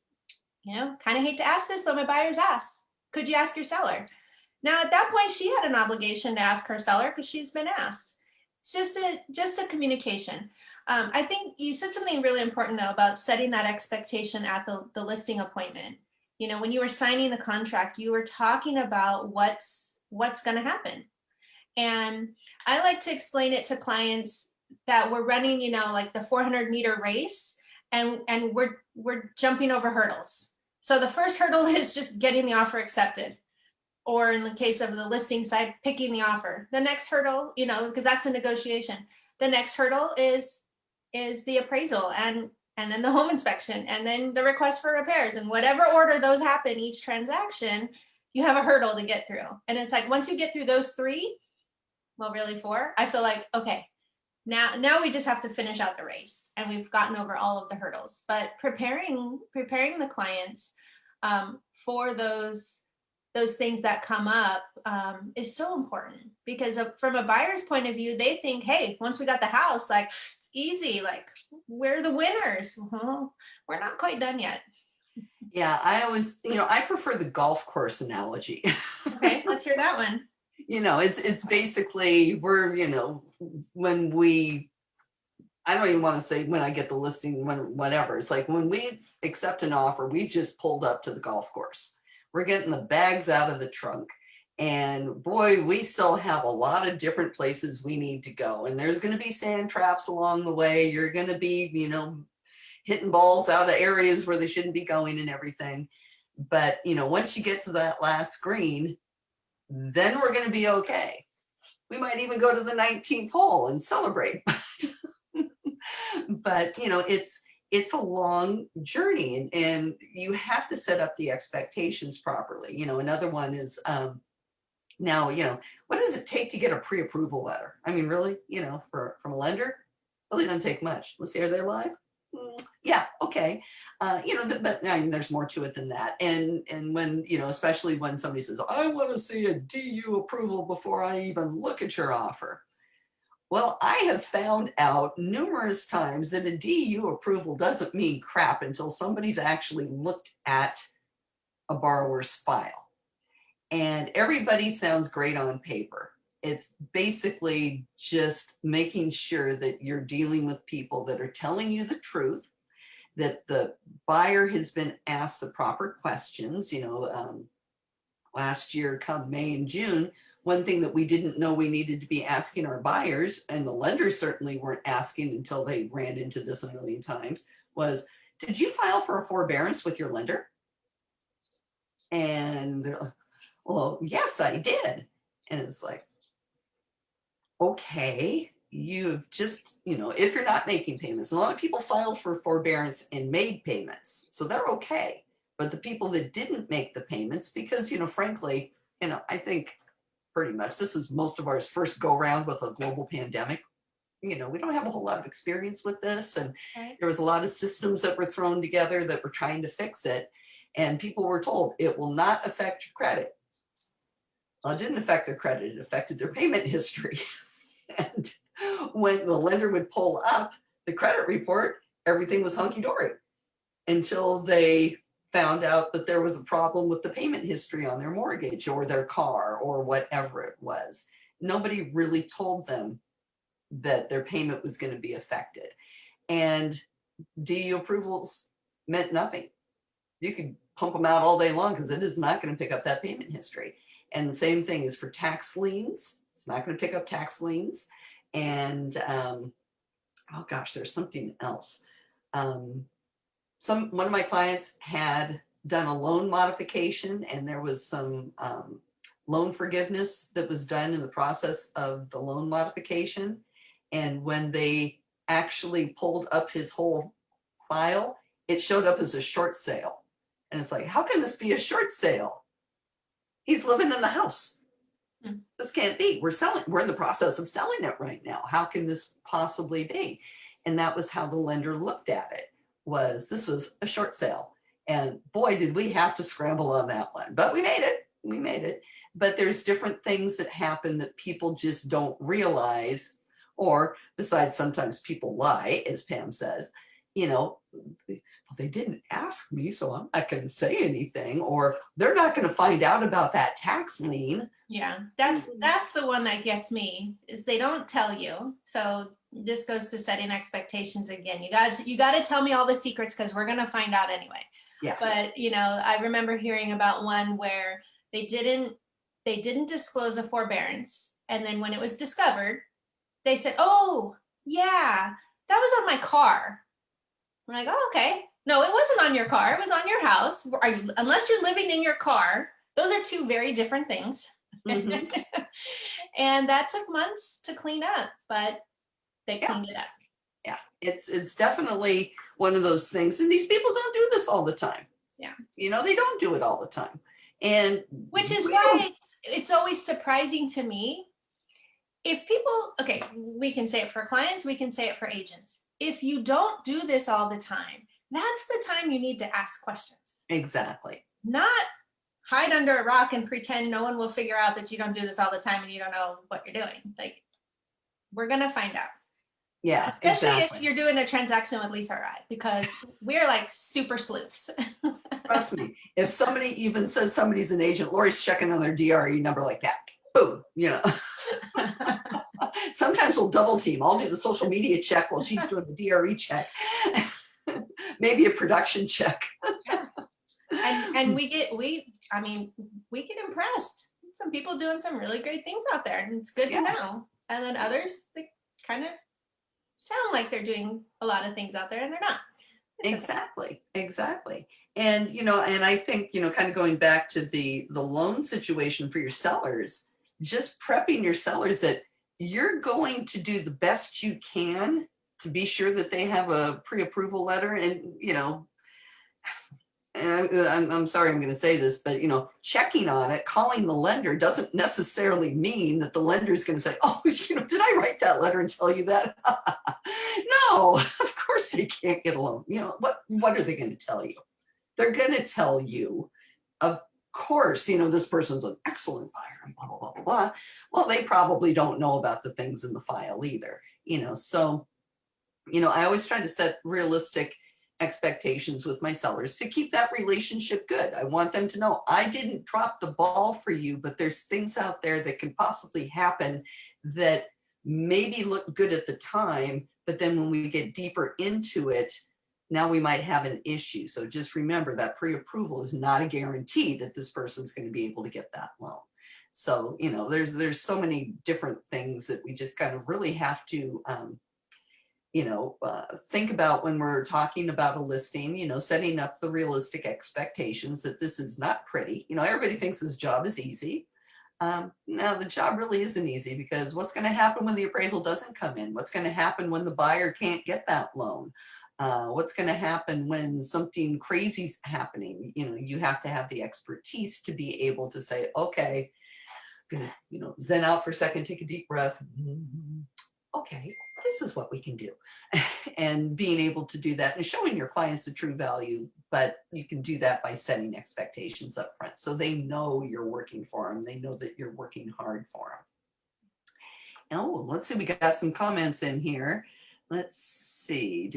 kind of hate to ask this, but my buyer's asked. Could you ask your seller? Now, at that point, she had an obligation to ask her seller because she's been asked. It's just a communication. I think you said something really important, though, about setting that expectation at the listing appointment. When you were signing the contract, you were talking about what's going to happen. And I like to explain it to clients that we're running, like the 400-meter race, and we're jumping over hurdles. So the first hurdle is just getting the offer accepted, or in the case of the listing side, picking the offer. The next hurdle, because that's a negotiation. The next hurdle is the appraisal and then the home inspection and then the request for repairs, and whatever order those happen each transaction, you have a hurdle to get through. And it's like, once you get through those three, well, really four, I feel like, okay, now we just have to finish out the race, and we've gotten over all of the hurdles. But preparing the clients for those things that come up is so important, because from a buyer's point of view, they think, hey, once we got the house, like, it's easy, like, we're the winners. Well, we're not quite done yet. Yeah, I always, I prefer the golf course analogy. Okay, let's hear that one. It's basically, we're, when I don't even want to say when I get the listing, whatever. It's like when we accept an offer, we've just pulled up to the golf course. We're getting the bags out of the trunk. And boy, we still have a lot of different places we need to go. And there's going to be sand traps along the way. You're going to be, hitting balls out of areas where they shouldn't be going and everything. But, once you get to that last green, then we're going to be okay. We might even go to the 19th hole and celebrate. But you know, it's a long journey, and you have to set up the expectations properly. You know, another one is now, you know, what does it take to get a pre-approval letter? I mean, really, you know, from a lender, really doesn't take much. Let's see, are they live? Yeah, okay. You know, but I mean, there's more to it than that. And when, you know, especially when somebody says, I want to see a DU approval before I even look at your offer. Well, I have found out numerous times that a DU approval doesn't mean crap until somebody's actually looked at a borrower's file. And everybody sounds great on paper. It's basically just making sure that you're dealing with people that are telling you the truth, that the buyer has been asked the proper questions. You know, last year, come May and June, one thing that we didn't know we needed to be asking our buyers, and the lenders certainly weren't asking until they ran into this a million times, was, did you file for a forbearance with your lender? And they're like, well, yes, I did. And it's like, okay, you've just, you know, if you're not making payments, a lot of people filed for forbearance and made payments, so they're okay. But the people that didn't make the payments, because, you know, frankly, you know, I think pretty much this is most of our first go round with a global pandemic. You know, we don't have a whole lot of experience with this. And Right. there was a lot of systems that were thrown together that were trying to fix it. And people were told it will not affect your credit. Well, it didn't affect their credit, it affected their payment history. And when the lender would pull up the credit report, everything was hunky dory until they found out that there was a problem with the payment history on their mortgage or their car or whatever it was. Nobody really told them that their payment was going to be affected. And DU approvals meant nothing. You could pump them out all day long because it is not going to pick up that payment history. And the same thing is for tax liens. It's not going to pick up tax liens. And oh gosh, there's something else. Um, one of my clients had done a loan modification, and there was some loan forgiveness that was done in the process of the loan modification. And when they actually pulled up his whole file, it showed up as a short sale. And it's like, how can this be a short sale? He's living in the house. This can't be. We're in the process of selling it right now. How can this possibly be? And that was how the lender looked at it, was this was a short sale. And boy, did we have to scramble on that one. But we made it. We made it. But there's different things that happen that people just don't realize, or besides, sometimes people lie, as Pam says, you know, well, they didn't ask me, so I'm not going to say anything, or they're not going to find out about that tax lien. Yeah, that's the one that gets me, is they don't tell you. So this goes to setting expectations again. You got to tell me all the secrets because we're going to find out anyway. Yeah. But you know, I remember hearing about one where they didn't disclose a forbearance, and then when it was discovered, they said, "Oh, yeah, that was on my car." We're like, "Oh, okay. No, it wasn't on your car. It was on your house. Are you, unless you're living in your car." Those are two very different things. Mhm. And that took months to clean up, but they Yeah. cleaned it up. Yeah. It's definitely one of those things. And these people don't do this all the time. Yeah. You know, they don't do it all the time. And Which is why it's always surprising to me. If people, okay, we can say it for clients, we can say it for agents. If you don't do this all the time, that's the time you need to ask questions. exactly. Not hide under a rock and pretend no one will figure out that you don't do this all the time and you don't know what you're doing. Like, we're going to find out. Yeah, Especially exactly. if you're doing a transaction with Lisa or I, because we're like super sleuths. Trust me. If somebody even says somebody's an agent, Lori's checking on their DRE number like that. Boom, you know. Sometimes we'll double team. I'll do the social media check while she's doing the DRE check. Maybe a production check. And we get impressed. Some people doing some really great things out there, and it's good to know. And then others, they kind of sound like they're doing a lot of things out there and they're not. Exactly. Exactly. And, you know, and I think, you know, kind of going back to the loan situation for your sellers, just prepping your sellers that you're going to do the best you can to be sure that they have a pre-approval letter. And, and I'm sorry I'm going to say this, but, checking on it, calling the lender doesn't necessarily mean that the lender is going to say, oh, did I write that letter and tell you that? No, of course they can't get a loan. What are they going to tell you? They're going to tell you, of course, this person's an excellent buyer and blah, blah, blah, blah, blah. Well, they probably don't know about the things in the file either, so, I always try to set realistic expectations with my sellers to keep that relationship good. I want them to know I didn't drop the ball for you, but there's things out there that can possibly happen that maybe look good at the time, but then when we get deeper into it, now we might have an issue. So just remember that pre-approval is not a guarantee that this person's going to be able to get that loan. So, there's so many different things that we just kind of really have to, think about when we're talking about a listing, setting up the realistic expectations that this is not pretty. Everybody thinks this job is easy. No, the job really isn't easy, because what's going to happen when the appraisal doesn't come in? What's going to happen when the buyer can't get that loan? What's going to happen when something crazy's happening? You have to have the expertise to be able to say, okay, I'm going to, zen out for a second, take a deep breath. Okay, this is what we can do. And being able to do that and showing your clients the true value, but you can do that by setting expectations up front. So they know you're working for them. They know that you're working hard for them. Oh, let's see, we got some comments in here. Let's see.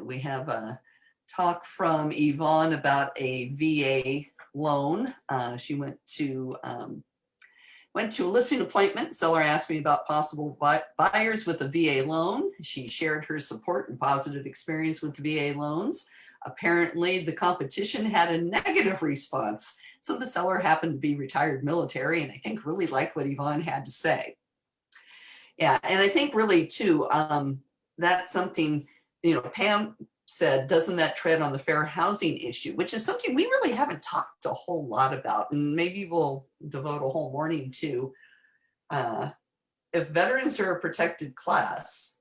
We have a talk from Yvonne about a VA loan. She went to a listing appointment. Seller asked me about possible buyers with a VA loan. She shared her support and positive experience with VA loans. Apparently, the competition had a negative response. So the seller happened to be retired military, and I think really liked what Yvonne had to say. Yeah, and I think really too, that's something, Pam said, doesn't that tread on the fair housing issue, which is something we really haven't talked a whole lot about, and maybe we'll devote a whole morning to. If veterans are a protected class,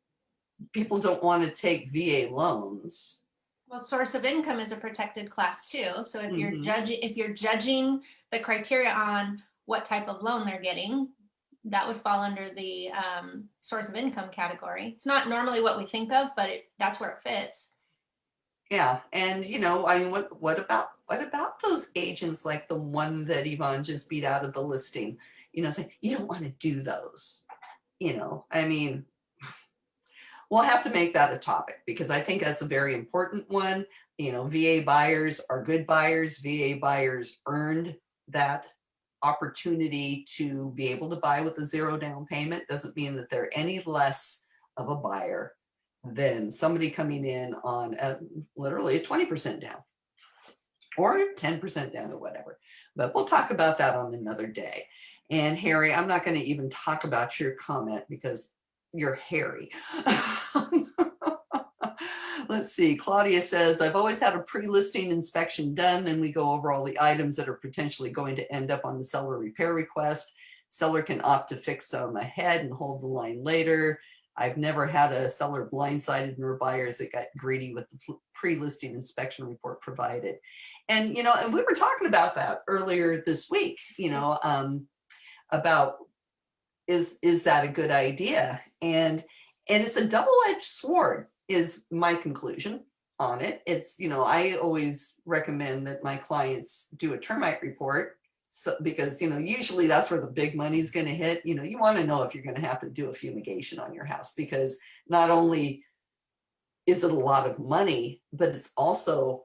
people don't want to take VA loans. Well, source of income is a protected class too. So if you're Mhm. if you're judging the criteria on what type of loan they're getting, that would fall under the source of income category. It's not normally what we think of, but that's where it fits. Yeah, and I mean, what about those agents like the one that Yvonne just beat out of the listing? Saying you don't want to do those. I mean, we'll have to make that a topic, because I think that's a very important one. VA buyers are good buyers. VA buyers earned that opportunity to be able to buy with a zero down payment. Doesn't mean that they're any less of a buyer than somebody coming in on literally a 20% down or 10% down or whatever. But we'll talk about that on another day. And Harry, I'm not going to even talk about your comment because you're Harry. Let's see. Claudia says, I've always had a pre-listing inspection done. Then we go over all the items that are potentially going to end up on the seller repair request. Seller can opt to fix them ahead and hold the line later. I've never had a seller blindsided nor buyers that got greedy with the pre-listing inspection report provided. And, and we were talking about that earlier this week, about is that a good idea? And it's a double-edged sword is my conclusion on it. It's, I always recommend that my clients do a termite report. So, because, usually that's where the big money is going to hit. You want to know if you're going to have to do a fumigation on your house, because not only is it a lot of money, but it's also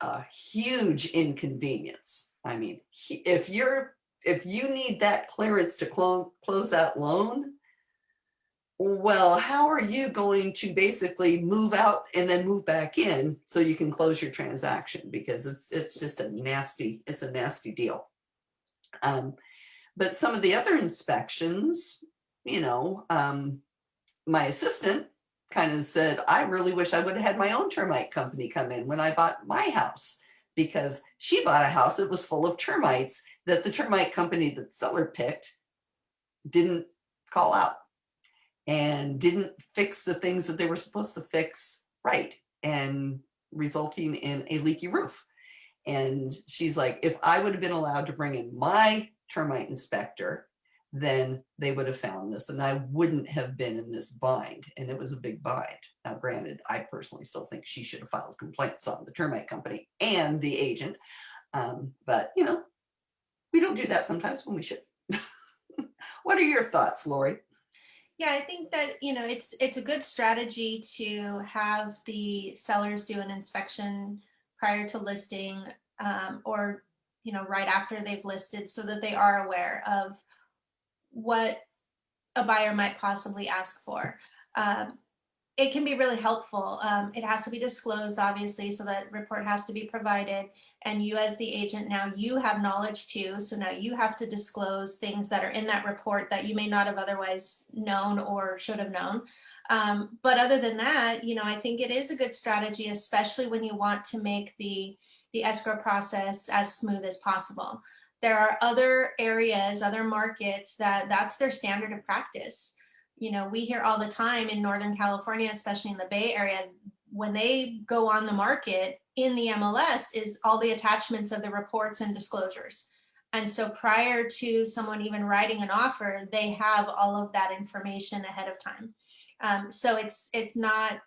a huge inconvenience. I mean, if you need that clearance to close that loan, well, how are you going to basically move out and then move back in so you can close your transaction? Because it's just a nasty deal. But some of the other inspections, my assistant kind of said, I really wish I would have had my own termite company come in when I bought my house, because she bought a house that was full of termites that the termite company that the seller picked didn't call out and didn't fix the things that they were supposed to fix right, and resulting in a leaky roof. And she's like, if I would have been allowed to bring in my termite inspector, then they would have found this and I wouldn't have been in this bind. And it was a big bind. Now, granted, I personally still think she should have filed complaints on the termite company and the agent. But, you know, we don't do that sometimes when we should. What are your thoughts, Lori? Yeah, I think that, it's a good strategy to have the sellers do an inspection prior to listing, or, right after they've listed, so that they are aware of what a buyer might possibly ask for. It can be really helpful. It has to be disclosed, obviously, so that report has to be provided. And you, as the agent, now you have knowledge too. So now you have to disclose things that are in that report that you may not have otherwise known or should have known. But other than that, I think it is a good strategy, especially when you want to make the escrow process as smooth as possible. There are other areas, other markets that's their standard of practice. We hear all the time in Northern California, especially in the Bay Area, when they go on the market in the MLS is all the attachments of the reports and disclosures. And so prior to someone even writing an offer, they have all of that information ahead of time. So it's not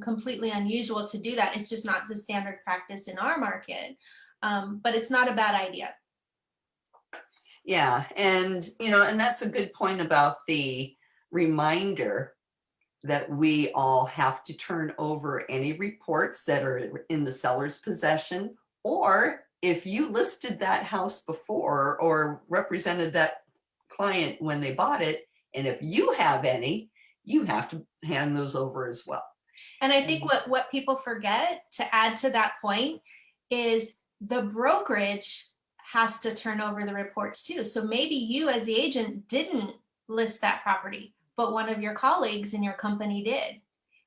completely unusual to do that. It's just not the standard practice in our market, but it's not a bad idea. Yeah, and and that's a good point about the reminder that we all have to turn over any reports that are in the seller's possession, or if you listed that house before or represented that client when they bought it, and if you have any, you have to hand those over as well. And I think what people forget, to add to that point, is the brokerage has to turn over the reports too. So maybe you as the agent didn't list that property, but one of your colleagues in your company did.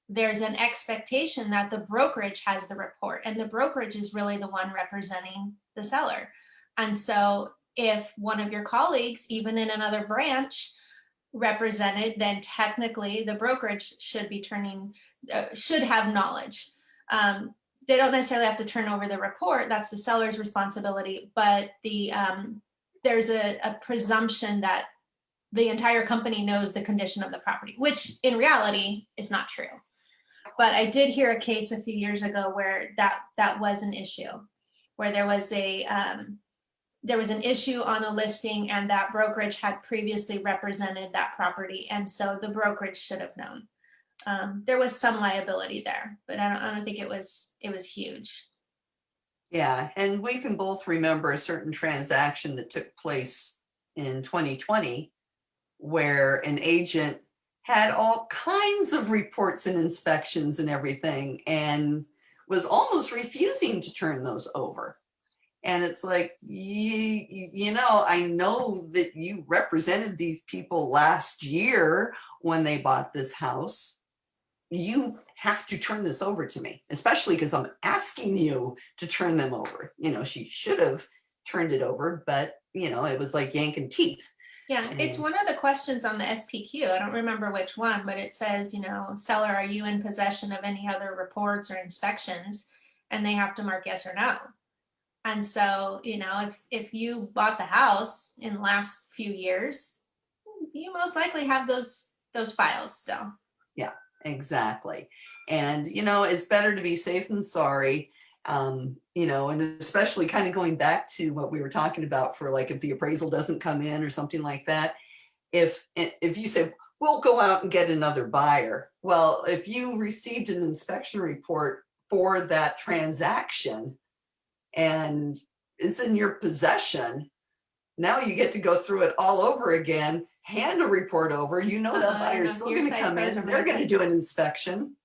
There's an expectation that the brokerage has the report, and the brokerage is really the one representing the seller. And so if one of your colleagues, even in another branch, represented, then technically the brokerage should be should have knowledge. They don't necessarily have to turn over the report. That's the seller's responsibility, but there's a presumption that the entire company knows the condition of the property, which in reality is not true. But I did hear a case a few years ago where that was an issue, where there was an issue on a listing and that brokerage had previously represented that property, and so the brokerage should have known. There was some liability there, but I don't think it was huge. Yeah, and we can both remember a certain transaction that took place in 2020 where an agent had all kinds of reports and inspections and everything and was almost refusing to turn those over. And it's like, I know that you represented these people last year when they bought this house. You have to turn this over to me, especially because I'm asking you to turn them over. She should have turned it over, but, it was like yanking teeth. Yeah, it's one of the questions on the SPQ. I don't remember which one, but it says, seller, are you in possession of any other reports or inspections? And they have to mark yes or no. And so, if you bought the house in the last few years, you most likely have those files still. Yeah, exactly. And, it's better to be safe than sorry. And especially kind of going back to what we were talking about for like if the appraisal doesn't come in or something like that, if you say, we'll go out and get another buyer. Well, if you received an inspection report for that transaction and it's in your possession, now you get to go through it all over again, hand a report over, that buyer is still going to come in, they're going to do an inspection.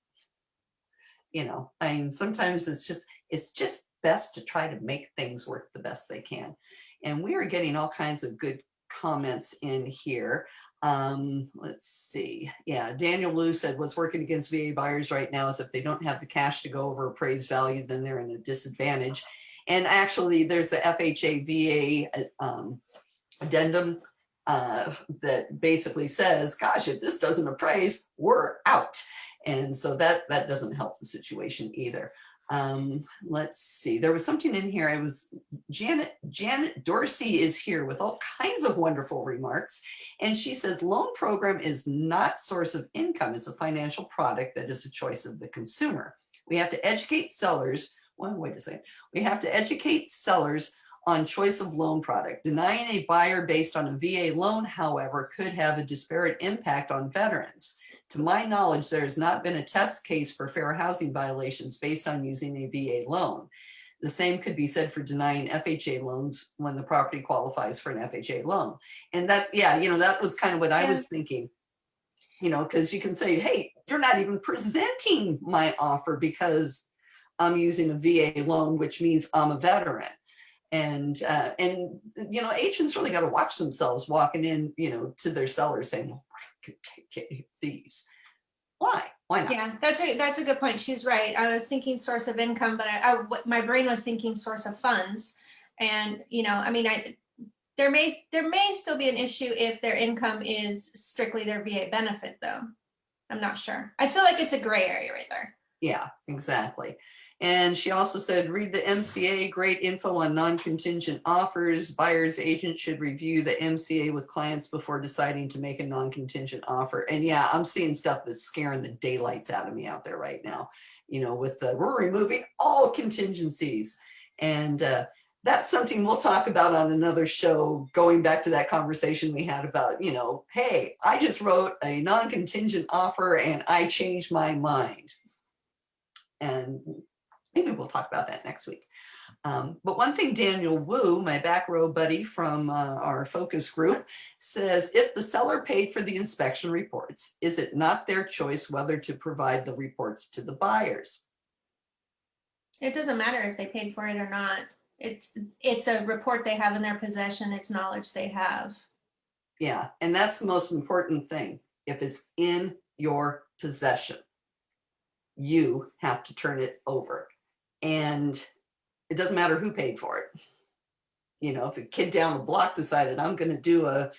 Sometimes it's just best to try to make things work the best they can. And we are getting all kinds of good comments in here. Let's see. Yeah, Daniel Liu said what's working against VA buyers right now is if they don't have the cash to go over appraised value, then they're in a disadvantage. And actually, there's the FHA VA addendum that basically says, gosh, if this doesn't appraise, we're out. And so that doesn't help the situation either. Let's see, there was something in here. It was Janet Dorsey is here with all kinds of wonderful remarks. And she said, loan program is not source of income. It's a financial product that is a choice of the consumer. We have to educate sellers. Well, wait a second. We have to educate sellers on choice of loan product. Denying a buyer based on a VA loan, however, could have a disparate impact on veterans. To my knowledge, there has not been a test case for fair housing violations based on using a VA loan. The same could be said for denying FHA loans when the property qualifies for an FHA loan. And that's, yeah, that was kind of what I was thinking, because you can say, hey, you're not even presenting my offer because I'm using a VA loan, which means I'm a veteran. And agents really got to watch themselves walking in, to their sellers saying, well, I can take these. Why not? Yeah, that's a good point. She's right. I was thinking source of income, but my brain was thinking source of funds. And, there may still be an issue if their income is strictly their VA benefit, though. I'm not sure. I feel like it's a gray area right there. Yeah, exactly. And she also said, read the MCA, great info on non-contingent offers. Buyer's agent should review the MCA with clients before deciding to make a non-contingent offer. And yeah, I'm seeing stuff that's scaring the daylights out of me out there right now, with we're removing all contingencies. And that's something we'll talk about on another show, going back to that conversation we had about, hey, I just wrote a non-contingent offer and I changed my mind. And maybe we'll talk about that next week. But one thing Daniel Wu, my back row buddy from our focus group, says, if the seller paid for the inspection reports, is it not their choice whether to provide the reports to the buyers? It doesn't matter if they paid for it or not. It's a report they have in their possession. It's knowledge they have. Yeah, and that's the most important thing. If it's in your possession, you have to turn it over. And it doesn't matter who paid for it. If a kid down the block decided, I'm going to do I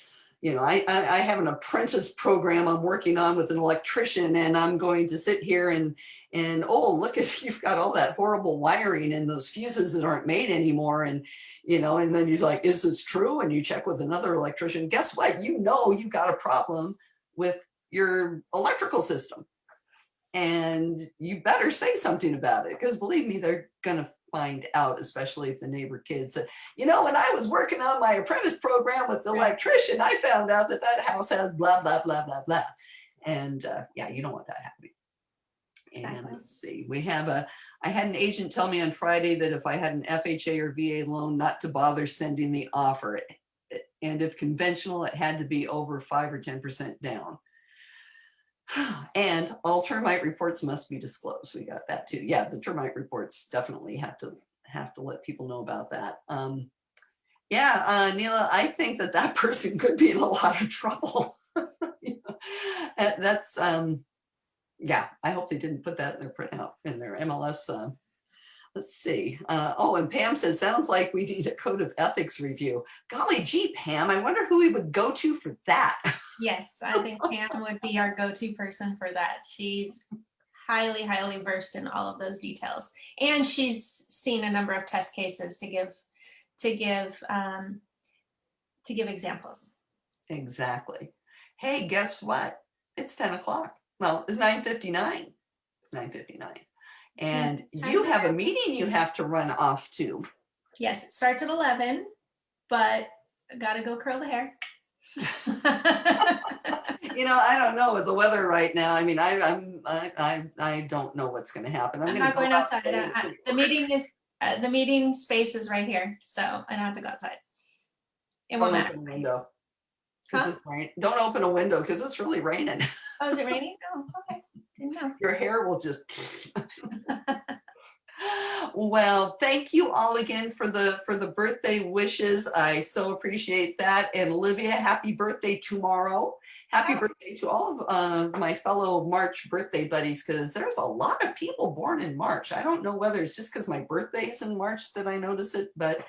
have an apprentice program I'm working on with an electrician, and I'm going to sit here and oh, look at, you've got all that horrible wiring and those fuses that aren't made anymore. And, and then you're like, is this true? And you check with another electrician. Guess what? You got a problem with your electrical system. And you better say something about it, because believe me, they're going to find out, especially if the neighbor kid said, when I was working on my apprentice program with the electrician, I found out that house has blah, blah, blah, blah, blah. And yeah, you don't want that happening. And let's see, I had an agent tell me on Friday that if I had an FHA or VA loan, not to bother sending the offer. And if conventional, it had to be over 5 or 10% down. And all termite reports must be disclosed. We got that too. Yeah, the termite reports definitely have to let people know about that. Neela, I think that person could be in a lot of trouble. That's I hope they didn't put that in their printout in their MLS. Let's see. And Pam says, sounds like we need a code of ethics review. Golly gee, Pam, I wonder who we would go to for that. Yes, I think Pam would be our go-to person for that. She's highly, highly versed in all of those details. And she's seen a number of test cases to give examples. Exactly. Hey, guess what? It's 10 o'clock. Well, it's 9:59. It's 9:59. And you have a meeting you have to run off to. Yes, it starts at 11, but I gotta go curl the hair. I don't know with the weather right now. I mean, I don't know what's going to happen. I'm not going outside. The meeting space is right here, so I don't have to go outside. It won't matter. Open a window. It's don't open a window because it's really raining. Oh, is it raining? Oh, okay. Didn't know. Your hair will just. Well, thank you all again for the birthday wishes. I so appreciate that. And Olivia, happy birthday tomorrow. Happy Oh, birthday to all of my fellow March birthday buddies, because there's a lot of people born in March. I don't know whether it's just because my birthday's in March that I notice it, but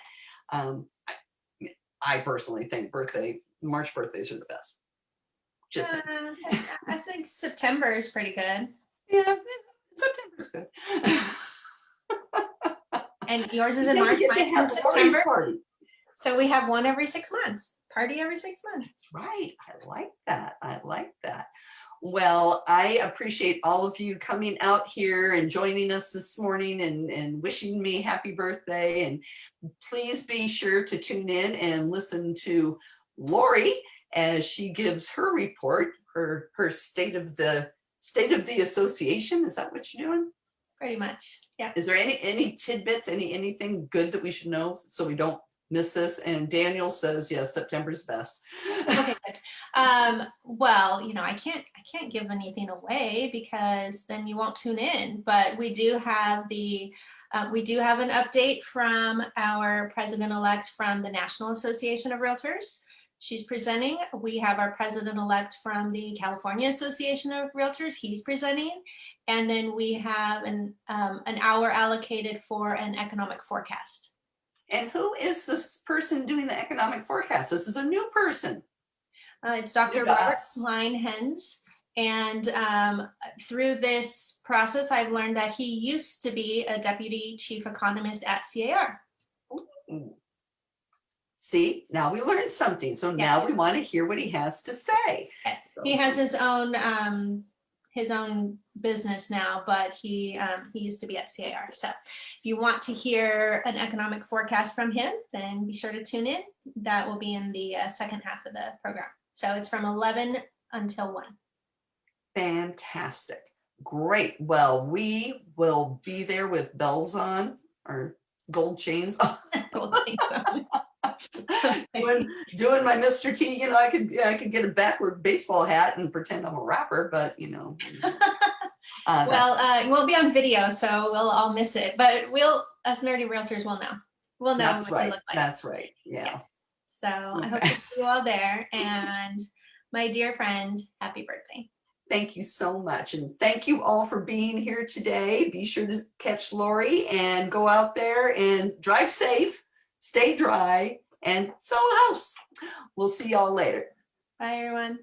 um, I personally think March birthdays are the best. Just saying. I think September is pretty good. Yeah, September's good. And yours is in Then we March, get to mine's in have Lori's September. party. So we have one every 6 months. Party every 6 months. Right. I like that. I like that. Well, I appreciate all of you coming out here and joining us this morning and wishing me happy birthday. And please be sure to tune in and listen to Lori as she gives her report, her state of the association. Is that what you're doing? Pretty much. Yeah. Is there any tidbits, anything good that we should know so we don't miss this? And Daniel says, yes, September's best. Okay, good. Well, I can't give anything away because then you won't tune in. But we do have an update from our president-elect from the National Association of Realtors. She's presenting. We have our president-elect from the California Association of Realtors. He's presenting. And then we have an hour allocated for an economic forecast. And who is this person doing the economic forecast? This is a new person. It's Dr. New to Robert us. Klein-Hens. And through this process, I've learned that he used to be a deputy chief economist at CAR. Ooh. See, now we learned something. So now Yes. we want to hear what he has to say. Yes, So- he has his own business now, but he used to be at CAR. So if you want to hear an economic forecast from him, then be sure to tune in. That will be in the second half of the program. So it's from 11 until 1. Fantastic. Great. Well, we will be there with bells on or gold chains on. Gold chains on. doing my Mr. T, I could get a backward baseball hat and pretend I'm a rapper, but Well, it won't be on video, so we'll all miss it. But us nerdy realtors will know. We'll know that's what right. they look like. That's right. Yeah. Yes. So I hope Okay. to see you all there. And my dear friend, happy birthday. Thank you so much. And thank you all for being here today. Be sure to catch Lori and go out there and drive safe, stay dry, and sell a house. We'll see y'all later. Bye, everyone.